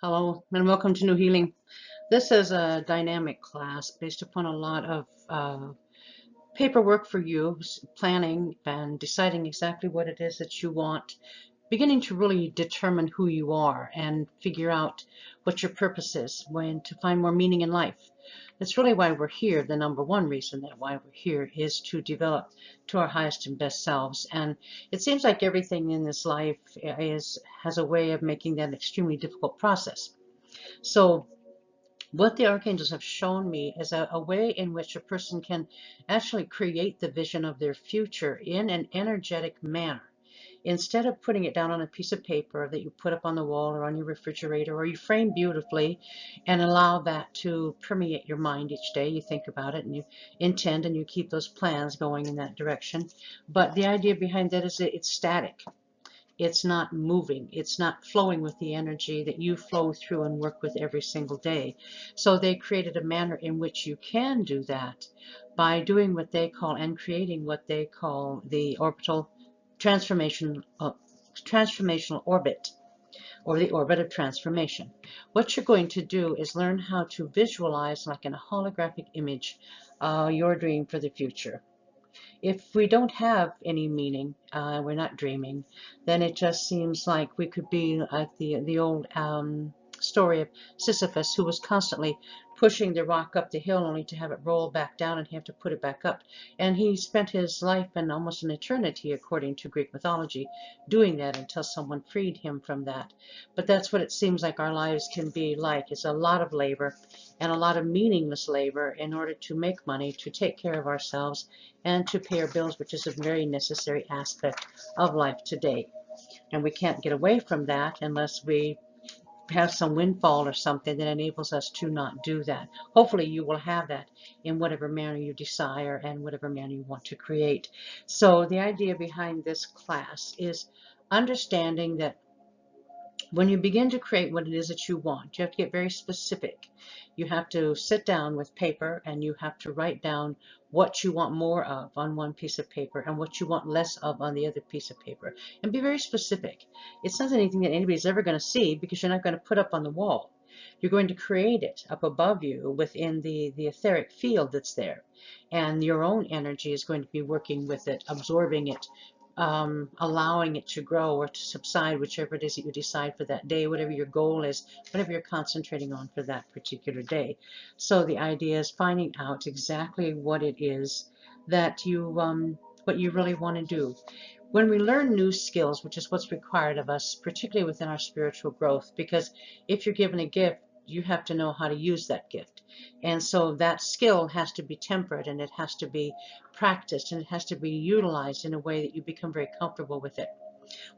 Hello and welcome to New Healing. This is a dynamic class based upon a lot of paperwork for you, planning and deciding exactly what it is that you want, beginning to really determine who you are and figure out what your purpose is, when to find more meaning in life. That's really why we're here. The number one reason that why we're here is to develop to our highest and best selves. And it seems like everything in this life has a way of making that an extremely difficult process. So what the archangels have shown me is a way in which a person can actually create the vision of their future in an energetic manner. Instead of putting it down on a piece of paper that you put up on the wall or on your refrigerator or you frame beautifully and allow that to permeate your mind each day, you think about it and you intend and you keep those plans going in that direction. But the idea behind that is that it's static. It's not moving. It's not flowing with the energy that you flow through and work with every single day. So they created a manner in which you can do that by doing what they call and creating what they call the orbital transformation, transformational orbit, or the orbit of transformation. What you're going to do is learn how to visualize, like in a holographic image, your dream for the future. If we don't have any meaning, we're not dreaming, then it just seems like we could be like the old story of Sisyphus, who was constantly pushing the rock up the hill only to have it roll back down and have to put it back up. And he spent his life and almost an eternity, according to Greek mythology, doing that until someone freed him from that. But that's what it seems like our lives can be like. It's a lot of labor and a lot of meaningless labor in order to make money, to take care of ourselves, and to pay our bills, which is a very necessary aspect of life today. And we can't get away from that unless we have some windfall or something that enables us to not do that. Hopefully you will have that in whatever manner you desire and whatever manner you want to create. So the idea behind this class is understanding that when you begin to create what it is that you want, you have to get very specific. You have to sit down with paper and you have to write down what you want more of on one piece of paper and what you want less of on the other piece of paper. And be very specific. It's not anything that anybody's ever going to see because you're not going to put up on the wall. You're going to create it up above you within the etheric field that's there. And your own energy is going to be working with it, absorbing it, allowing it to grow or to subside, whichever it is that you decide for that day, whatever your goal is, whatever you're concentrating on for that particular day. So the idea is finding out exactly what it is that what you really want to do. When we learn new skills, which is what's required of us, particularly within our spiritual growth, because if you're given a gift, you have to know how to use that gift. And so that skill has to be tempered and it has to be practiced and it has to be utilized in a way that you become very comfortable with it.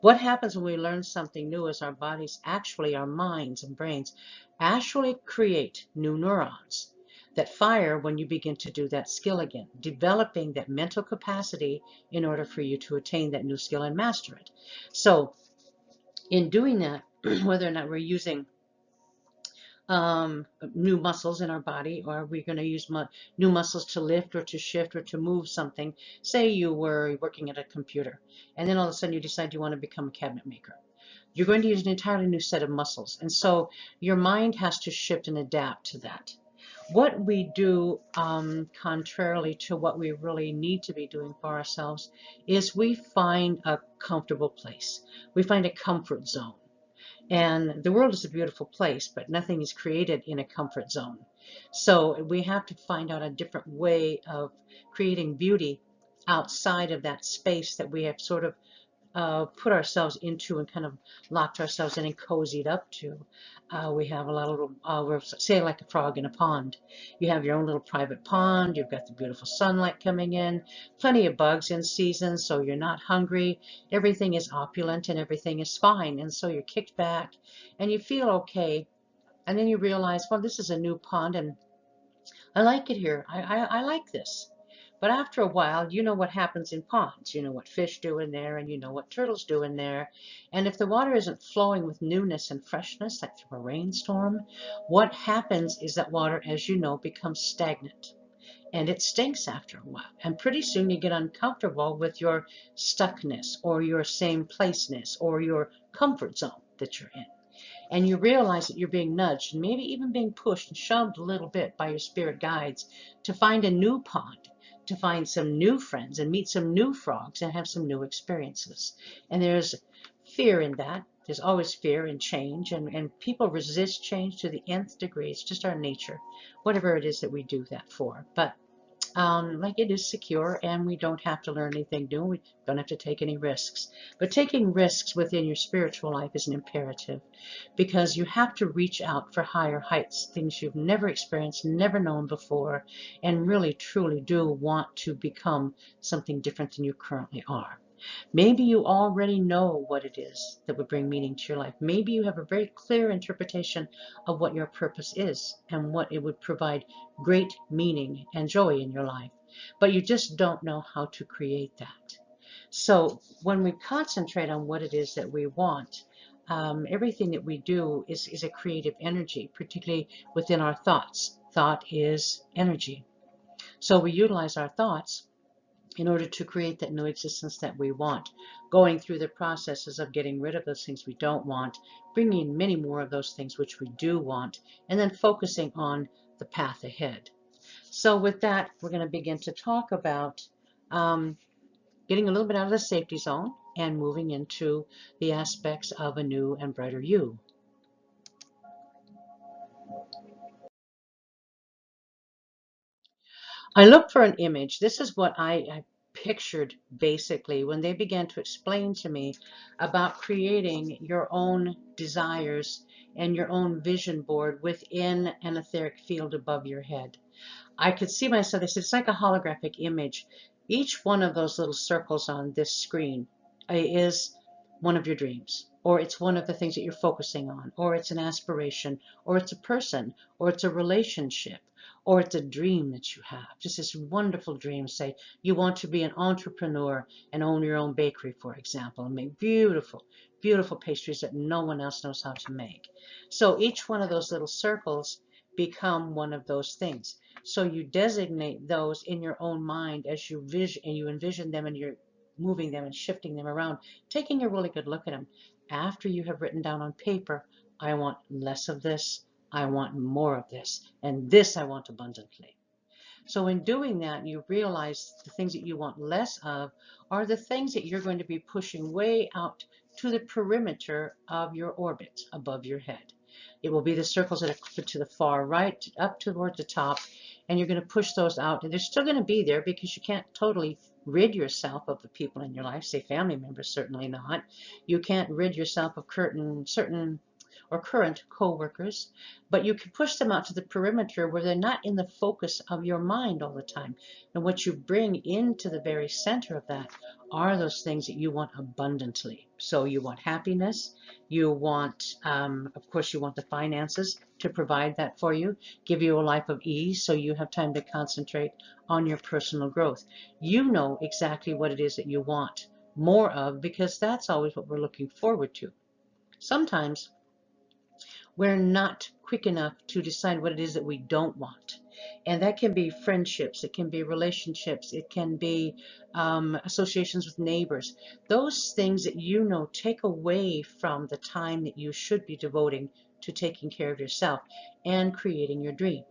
What happens when we learn something new is our bodies actually, our minds and brains actually create new neurons that fire when you begin to do that skill again, developing that mental capacity in order for you to attain that new skill and master it. So in doing that, whether or not we're using new muscles in our body, or we're going to use new muscles to lift or to shift or to move something. Say you were working at a computer, and then all of a sudden you decide you want to become a cabinet maker. You're going to use an entirely new set of muscles, and so your mind has to shift and adapt to that. What we do, contrarily to what we really need to be doing for ourselves, is we find a comfortable place. We find a comfort zone. And the world is a beautiful place, but nothing is created in a comfort zone. So we have to find out a different way of creating beauty outside of that space that we have sort of put ourselves into and kind of locked ourselves in and cozied up to. We have a lot of little, we're say like a frog in a pond. You have your own little private pond. You've got the beautiful sunlight coming in, plenty of bugs in season, so you're not hungry. Everything is opulent and everything is fine. And so you're kicked back and you feel okay. And then you realize, well, this is a new pond and I like it here. I like this. But after a while, you know what happens in ponds. You know what fish do in there, and you know what turtles do in there. And if the water isn't flowing with newness and freshness, like through a rainstorm, what happens is that water, as you know, becomes stagnant. And it stinks after a while. And pretty soon you get uncomfortable with your stuckness or your same placeness or your comfort zone that you're in. and you realize that you're being nudged and maybe even being pushed and shoved a little bit by your spirit guides to find a new pond, to find some new friends and meet some new frogs and have some new experiences. And there's fear in that. There's always fear in change, and people resist change to the nth degree. It's just our nature, whatever it is that we do that for. But like it is secure, and we don't have to learn anything new. We don't have to take any risks. But taking risks within your spiritual life is an imperative, because you have to reach out for higher heights, things you've never experienced, never known before, and really truly do want to become something different than you currently are. Maybe you already know what it is that would bring meaning to your life. Maybe you have a very clear interpretation of what your purpose is and what it would provide great meaning and joy in your life, but you just don't know how to create that. So when we concentrate on what it is that we want, everything that we do is a creative energy, particularly within our thoughts. Thought is energy. So we utilize our thoughts in order to create that new existence that we want, going through the processes of getting rid of those things we don't want, bringing many more of those things which we do want, and then focusing on the path ahead. So with that, we're going to begin to talk about getting a little bit out of the safety zone and moving into the aspects of a new and brighter you. I looked for an image. This is what I pictured basically when they began to explain to me about creating your own desires and your own vision board within an etheric field above your head. I could see myself, they said it's like a holographic image. Each one of those little circles on this screen is one of your dreams, or it's one of the things that you're focusing on, or it's an aspiration, or it's a person, or it's a relationship, or it's a dream that you have. Just this wonderful dream. Say you want to be an entrepreneur and own your own bakery, for example, and make beautiful, beautiful pastries that no one else knows how to make. So each one of those little circles become one of those things. So you designate those in your own mind as you vision, and you envision them, and you're moving them and shifting them around, taking a really good look at them. After you have written down on paper, I want less of this, I want more of this, and this I want abundantly. So in doing that, you realize the things that you want less of are the things that you're going to be pushing way out to the perimeter of your orbit above your head. It will be the circles that are to the far right, up toward the top, and you're going to push those out. And they're still going to be there because you can't totally rid yourself of the people in your life, say family members, certainly not. You can't rid yourself of certain or current co-workers, but you can push them out to the perimeter where they're not in the focus of your mind all the time. And what you bring into the very center of that are those things that you want abundantly. So you want happiness, you want, of course, you want the finances to provide that for you, give you a life of ease so you have time to concentrate on your personal growth. You know exactly what it is that you want more of, because that's always what we're looking forward to. Sometimes we're not quick enough to decide what it is that we don't want. And that can be friendships, it can be relationships, it can be associations with neighbors. Those things that you know take away from the time that you should be devoting to taking care of yourself and creating your dream.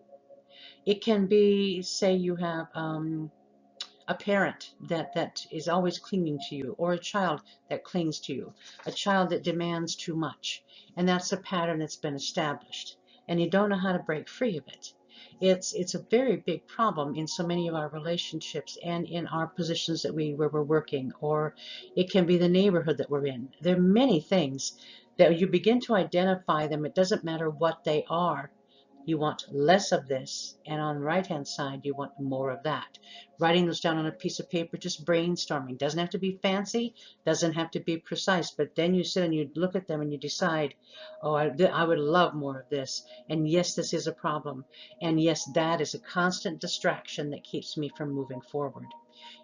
It can be, say you have a parent that is always clinging to you, or a child that clings to you, a child that demands too much. And that's a pattern that's been established, and you don't know how to break free of it. It's a very big problem in so many of our relationships and in our positions where we're working, or it can be the neighborhood that we're in. There are many things that you begin to identify them. It doesn't matter what they are. You want less of this, and on the right hand side you want more of that. Writing those down on a piece of paper, just brainstorming. Doesn't have to be fancy, doesn't have to be precise, but then you sit and you look at them and you decide, oh, I would love more of this, and yes, this is a problem, and yes, that is a constant distraction that keeps me from moving forward.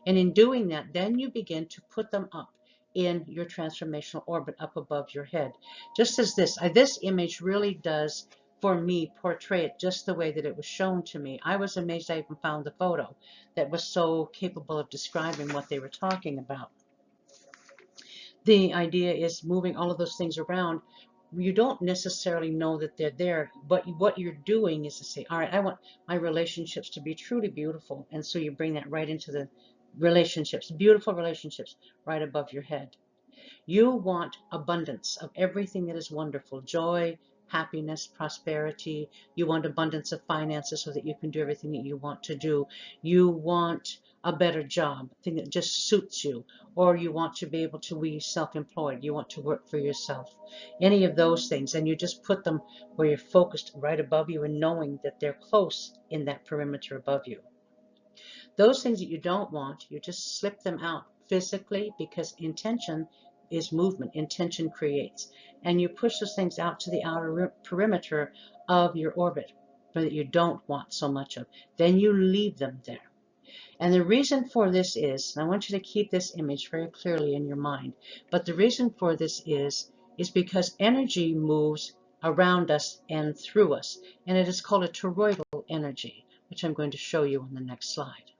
And in doing that, then you begin to put them up in your transformational orbit up above your head. Just as this image really does, for me, portray it just the way that it was shown to me. I was amazed I even found the photo that was so capable of describing what they were talking about. The idea is moving all of those things around, you don't necessarily know that they're there, but what you're doing is to say, all right, I want my relationships to be truly beautiful. And so you bring that right into the relationships, beautiful relationships right above your head. You want abundance of everything that is wonderful, joy, happiness, prosperity. You want abundance of finances so that you can do everything that you want to do. You want a better job, a thing that just suits you, or you want to be able to be self-employed. You want to work for yourself. Any of those things, and you just put them where you're focused right above you and knowing that they're close in that perimeter above you. Those things that you don't want, you just slip them out physically, because intention is movement. Intention creates. And you push those things out to the outer perimeter of your orbit that you don't want so much of. Then you leave them there. And the reason for this is, and I want you to keep this image very clearly in your mind, but the reason for this is because energy moves around us and through us. And it is called a toroidal energy, which I'm going to show you on the next slide.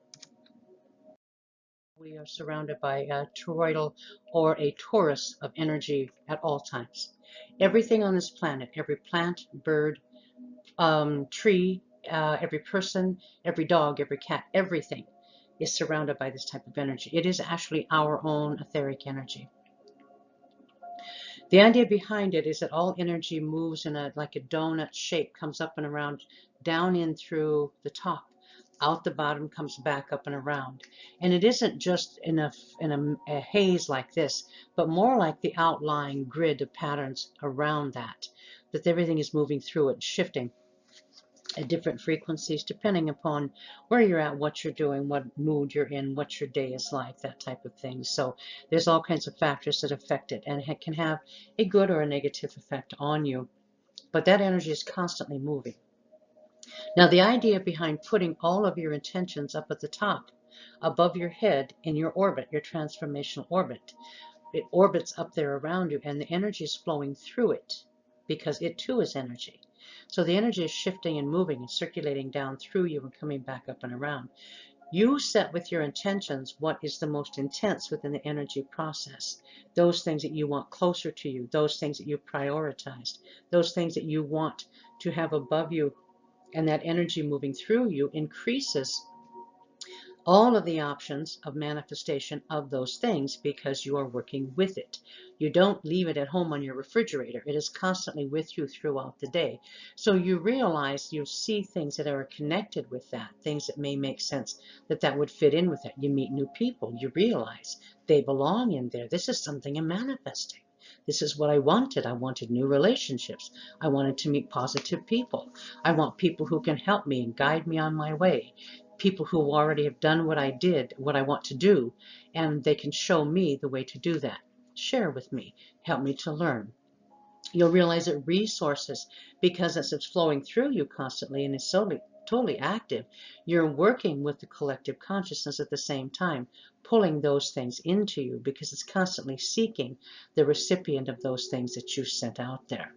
We are surrounded by a toroidal or a torus of energy at all times. Everything on this planet, every plant, bird, tree, every person, every dog, every cat, everything is surrounded by this type of energy. It is actually our own etheric energy. The idea behind it is that all energy moves in like a donut shape, comes up and around, down in through the top, out the bottom, comes back up and around. And it isn't just in a haze like this, but more like the outlying grid of patterns around that everything is moving through it, shifting at different frequencies, depending upon where you're at, what you're doing, what mood you're in, what your day is like, that type of thing. So there's all kinds of factors that affect it, and it can have a good or a negative effect on you. But that energy is constantly moving. Now, the idea behind putting all of your intentions up at the top, above your head in your orbit, your transformational orbit, it orbits up there around you, and the energy is flowing through it because it too is energy. So the energy is shifting and moving and circulating down through you and coming back up and around. You set with your intentions what is the most intense within the energy process. Those things that you want closer to you, those things that you prioritized, those things that you want to have above you, and that energy moving through you increases all of the options of manifestation of those things because you are working with it. You don't leave it at home on your refrigerator. It is constantly with you throughout the day. So you realize, you see things that are connected with that, things that may make sense, that would fit in with it. You meet new people. You realize they belong in there. This is something I'm manifesting. This is what I wanted. I wanted new relationships. I wanted to meet positive people. I want people who can help me and guide me on my way. People who already have done what I did, what I want to do, and they can show me the way to do that. Share with me, help me to learn. You'll realize that resources, because as it's flowing through you constantly and is totally active, you're working with the collective consciousness at the same time, pulling those things into you because it's constantly seeking the recipient of those things that you sent out there.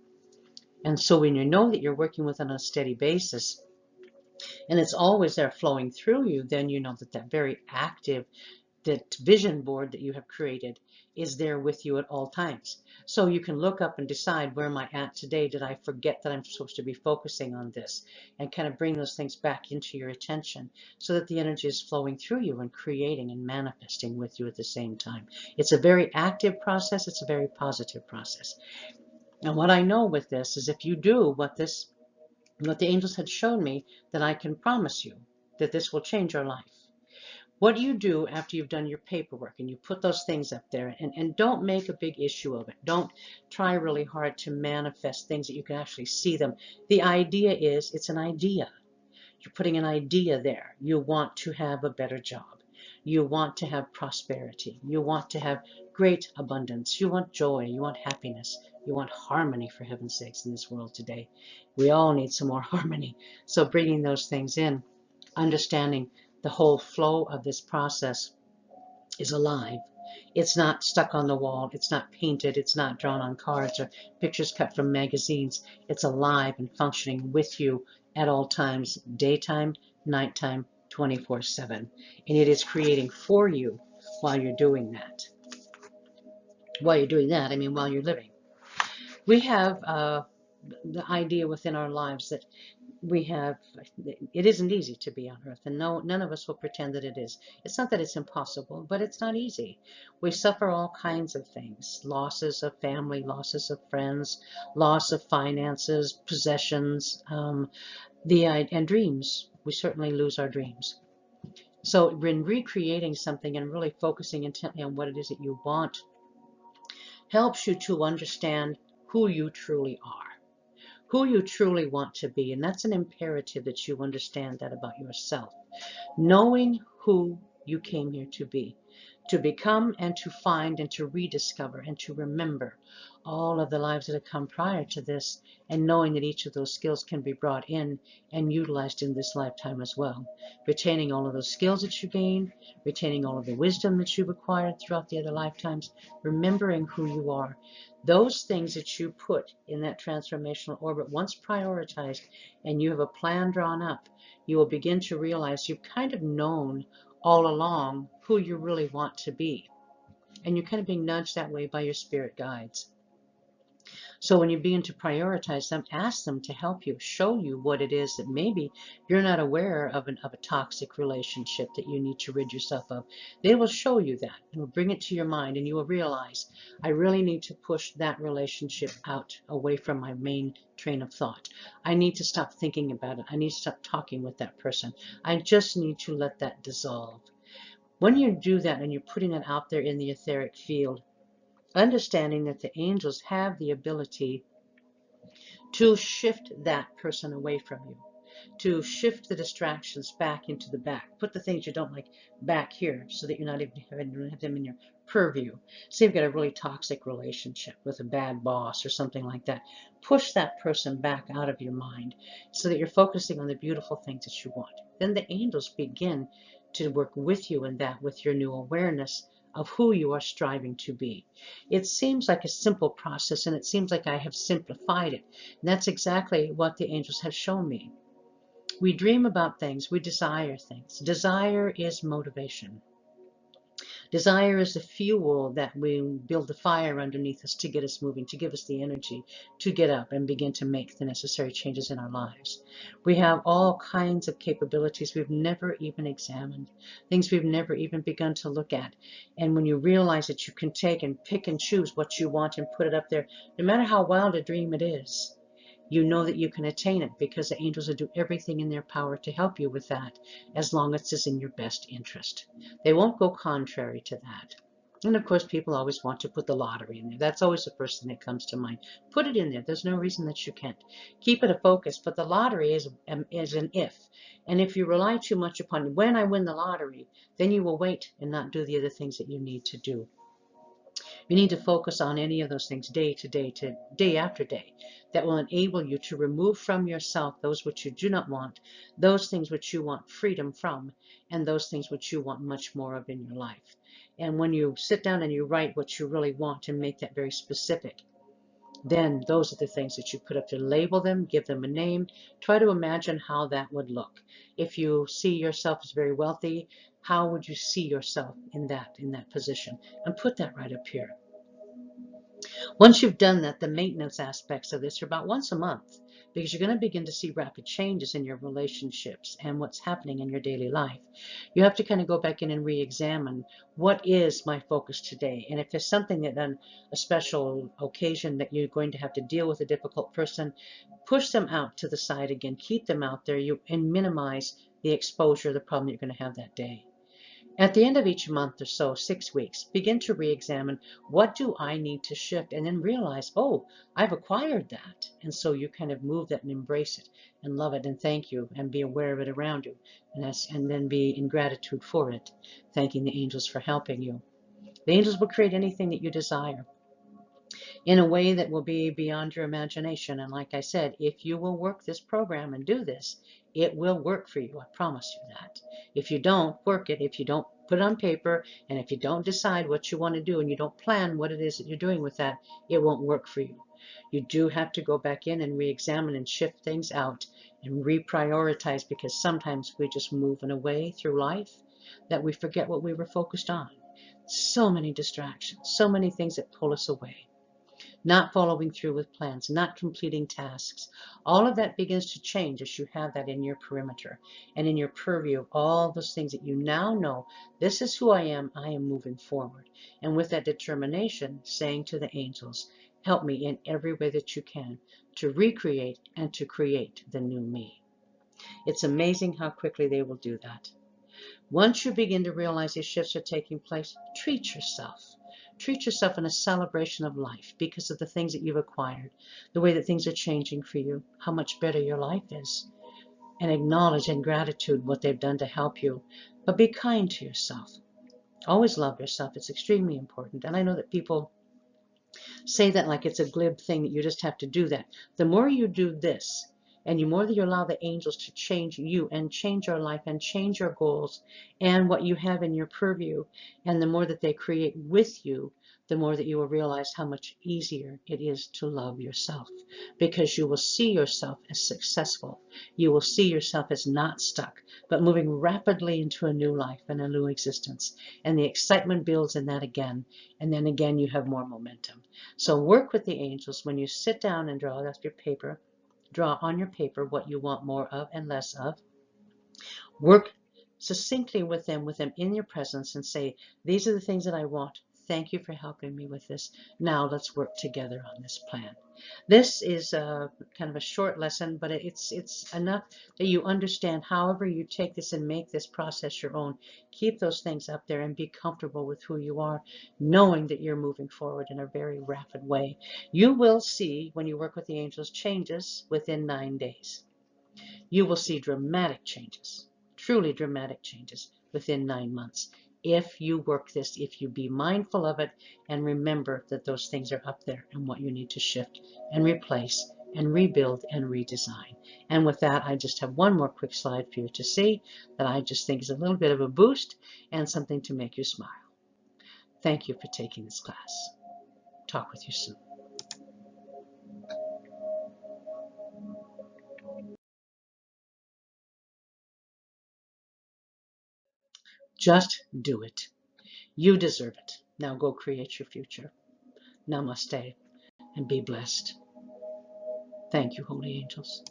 And so when you know that you're working with it on a steady basis, and it's always there flowing through you, then you know that that very active, that vision board that you have created is there with you at all times. So you can look up and decide, where am I at today? Did I forget that I'm supposed to be focusing on this? And kind of bring those things back into your attention so that the energy is flowing through you and creating and manifesting with you at the same time. It's a very active process. It's a very positive process. And what I know with this is, if you do what the angels had shown me, then I can promise you that this will change your life. What do you do after you've done your paperwork and you put those things up there? And don't make a big issue of it. Don't try really hard to manifest things that you can actually see them. The idea is, it's an idea. You're putting an idea there. You want to have a better job. You want to have prosperity. You want to have great abundance. You want joy. You want happiness. You want harmony, for heaven's sakes, in this world today. We all need some more harmony. So bringing those things in, understanding the whole flow of this process is alive. It's not stuck on the wall. It's not painted. It's not drawn on cards or pictures cut from magazines. It's alive and functioning with you at all times, daytime, nighttime, 24/7. And it is creating for you while you're doing that. While you're doing that, I mean while you're living. We have the idea within our lives that we have, it isn't easy to be on earth, and no, none of us will pretend that it is. It's not that it's impossible, but it's not easy. We suffer all kinds of things: losses of family, losses of friends, loss of finances, possessions, and dreams. We certainly lose our dreams. So when recreating something and really focusing intently on what it is that you want helps you to understand who you truly are, who you truly want to be. And that's an imperative that you understand that about yourself. Knowing who you came here to be, to become and to find and to rediscover and to remember all of the lives that have come prior to this, and knowing that each of those skills can be brought in and utilized in this lifetime as well. Retaining all of those skills that you gained, retaining all of the wisdom that you've acquired throughout the other lifetimes, remembering who you are. Those things that you put in that transformational orbit, once prioritized and you have a plan drawn up, you will begin to realize you've kind of known all along who you really want to be. And you're kind of being nudged that way by your spirit guides. So when you begin to prioritize them, ask them to help you, show you what it is that maybe you're not aware of, of a toxic relationship that you need to rid yourself of. They will show you that and will bring it to your mind, and you will realize, I really need to push that relationship out away from my main train of thought. I need to stop thinking about it. I need to stop talking with that person. I just need to let that dissolve. When you do that and you're putting it out there in the etheric field, understanding that the angels have the ability to shift that person away from you, to shift the distractions back into the back, put the things you don't like back here so that you're not even having to have them in your purview. Say you've got a really toxic relationship with a bad boss or something like that. Push that person back out of your mind so that you're focusing on the beautiful things that you want. Then the angels begin to work with you in that, with your new awareness of who you are striving to be. It seems like a simple process, and it seems like I have simplified it. And that's exactly what the angels have shown me. We dream about things, we desire things. Desire is motivation. Desire is the fuel that we build the fire underneath us to get us moving, to give us the energy to get up and begin to make the necessary changes in our lives. We have all kinds of capabilities we've never even examined, things we've never even begun to look at. And when you realize that you can take and pick and choose what you want and put it up there, no matter how wild a dream it is, you know that you can attain it because the angels will do everything in their power to help you with that, as long as it's in your best interest. They won't go contrary to that. And of course, people always want to put the lottery in there. That's always the first thing that comes to mind. Put it in there. There's no reason that you can't. Keep it a focus, but the lottery is an if. And if you rely too much upon when I win the lottery, then you will wait and not do the other things that you need to do. You need to focus on any of those things day to day, to day after day, that will enable you to remove from yourself those which you do not want, those things which you want freedom from, and those things which you want much more of in your life. And when you sit down and you write what you really want and make that very specific, then those are the things that you put up there. Label them, give them a name. Try to imagine how that would look. If you see yourself as very wealthy, how would you see yourself in that position? And put that right up here. Once you've done that, the maintenance aspects of this are about once a month, because you're going to begin to see rapid changes in your relationships and what's happening in your daily life. You have to kind of go back in and re-examine, what is my focus today? And if there's something that on a special occasion that you're going to have to deal with a difficult person, push them out to the side again, keep them out there, and minimize the exposure of the problem you're going to have that day. At the end of each month or so, 6 weeks, begin to re-examine, what do I need to shift? And then realize, oh, I've acquired that. And so you kind of move that and embrace it and love it and thank you and be aware of it around you. And then be in gratitude for it, thanking the angels for helping you. The angels will create anything that you desire in a way that will be beyond your imagination. And like I said, if you will work this program and do this, it will work for you. I promise you that. If you don't work it, if you don't put it on paper, and if you don't decide what you want to do and you don't plan what it is that you're doing with that, it won't work for you. You do have to go back in and re-examine and shift things out and reprioritize, because sometimes we just move in a way through life that we forget what we were focused on. So many distractions, so many things that pull us away. not following through with plans, not completing tasks. All of that begins to change as you have that in your perimeter and in your purview, all those things that you now know, this is who I am moving forward. And with that determination, saying to the angels, help me in every way that you can to recreate and to create the new me. It's amazing how quickly they will do that. Once you begin to realize these shifts are taking place, treat yourself. Treat yourself in a celebration of life because of the things that you've acquired, the way that things are changing for you, how much better your life is, and acknowledge in gratitude what they've done to help you. But be kind to yourself. Always love yourself. It's extremely important. And I know that people say that like it's a glib thing that you just have to do that. The more you do this, and the more that you allow the angels to change you and change your life and change your goals and what you have in your purview, and the more that they create with you, the more that you will realize how much easier it is to love yourself, because you will see yourself as successful. You will see yourself as not stuck, but moving rapidly into a new life and a new existence. And the excitement builds in that again. And then again, you have more momentum. So work with the angels when you sit down and draw off your paper. Draw on your paper what you want more of and less of. Work succinctly with them in your presence and say, these are the things that I want. Thank you for helping me with this. Now let's work together on this plan. This is kind of a short lesson, but it's enough that you understand however you take this and make this process your own. Keep those things up there and be comfortable with who you are, knowing that you're moving forward in a very rapid way. You will see, when you work with the angels, changes within 9 days. You will see dramatic changes, truly dramatic changes within 9 months. If you work this, if you be mindful of it and remember that those things are up there and what you need to shift and replace and rebuild and redesign. And with that, I just have one more quick slide for you to see that I just think is a little bit of a boost and something to make you smile. Thank you for taking this class. Talk with you soon. Just do it. You deserve it. Now go create your future. Namaste and be blessed. Thank you, holy angels.